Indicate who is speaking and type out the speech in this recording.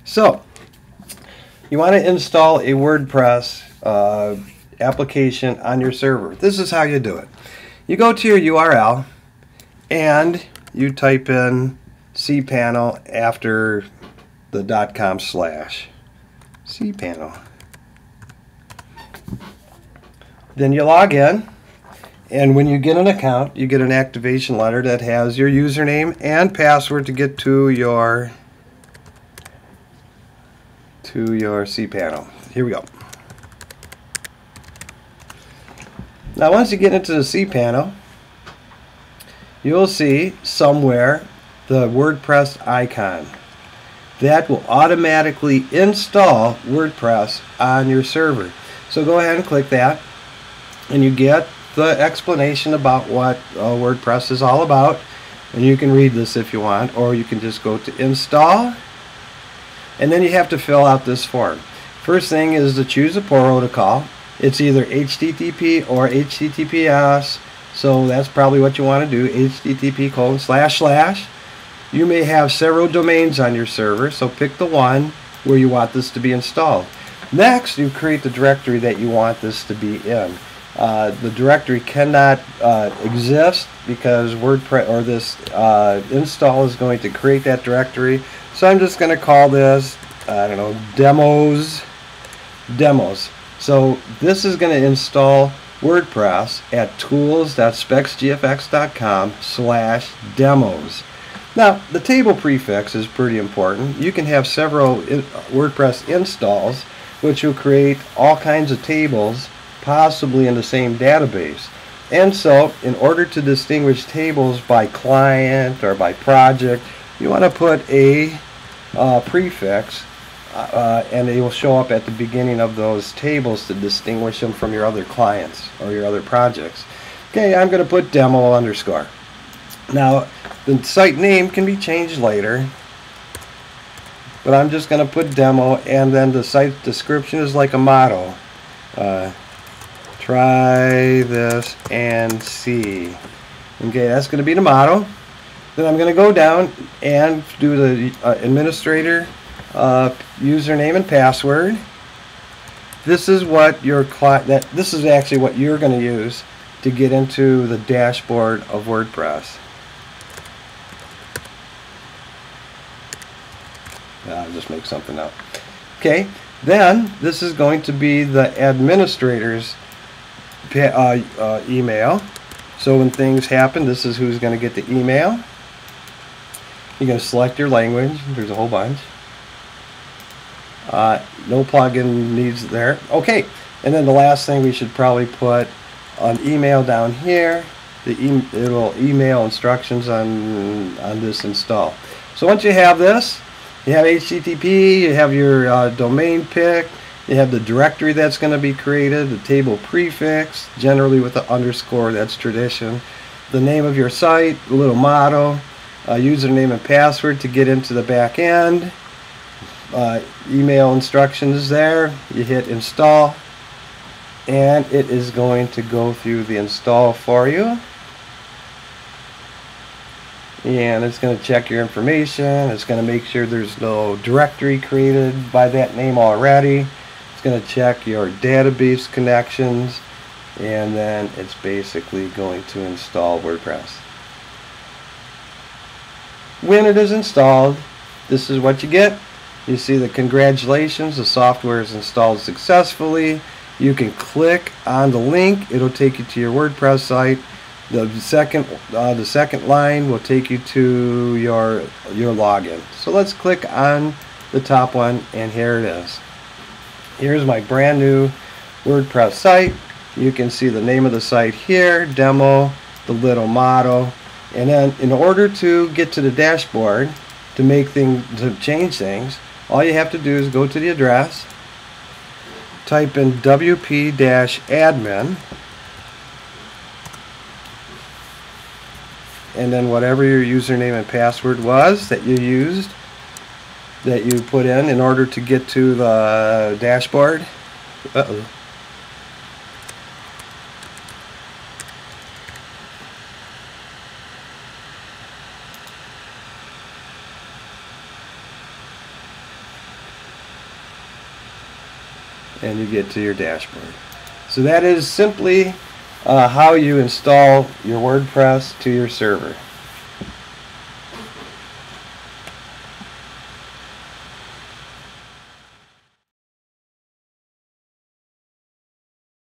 Speaker 1: So you want to install a WordPress application on your server. This is how you do it. You go to your URL and you type in cpanel after the .com/cpanel. Then you log in, and when you get an account, you get an activation letter that has your username and password to get to your cpanel. Here we go. Now once you get into the cpanel, you'll see somewhere the WordPress icon. That will automatically install WordPress on your server. So go ahead and click that, and you get the explanation about what WordPress is all about. And you can read this if you want, or you can just go to install, and then you have to fill out this form. First thing is to choose a protocol. It's either HTTP or HTTPS, so that's probably what you want to do, http://. You may have several domains on your server, so pick the one where you want this to be installed. Next, you create the directory that you want this to be in. The directory cannot exist because WordPress or this install is going to create that directory. So I'm just going to call this, I don't know, demos. So this is going to install WordPress at tools.spexgfx.com/demos. Now, the table prefix is pretty important. You can have several WordPress installs, which will create all kinds of tables, possibly in the same database. And so, in order to distinguish tables by client or by project, you want to put a prefix, and it will show up at the beginning of those tables to distinguish them from your other clients or your other projects. Okay, I'm going to put demo _. Now, the site name can be changed later, but I'm just going to put demo, and then the site description is like a motto. Try this and see. Okay, that's going to be the motto. Then I'm going to go down and do the administrator username and password. This is what your client, this is actually what you're going to use to get into the dashboard of WordPress. I'll just make something up. Okay, then this is going to be the administrator's email. So when things happen, this is who's going to get the email. You're going to select your language. There's a whole bunch. No plugin needs there. Okay, and then the last thing, we should probably put an email down here. It'll email instructions on this install. So once you have this, you have HTTP, you have your domain pick, you have the directory that's going to be created, the table prefix, generally with the underscore, that's tradition, the name of your site, the little motto, username and password to get into the back end, email instructions there, you hit install, and it is going to go through the install for you. And it's going to check your information. It's going to make sure there's no directory created by that name already. It's going to check your database connections, and then it's basically going to install WordPress. When it is installed, this is what you get. You see the congratulations, the software is installed successfully. You can click on the link. It'll take you to your WordPress site. The second line will take you to your login. So let's click on the top one, and here it is. Here's my brand new WordPress site. You can see the name of the site here, demo, the little motto, and then in order to get to the dashboard to change things, all you have to do is go to the address, type in wp-admin, and then whatever your username and password was that you used, that you put in order to get to the dashboard. and you get to your dashboard. So that is simply how you install your WordPress to your server.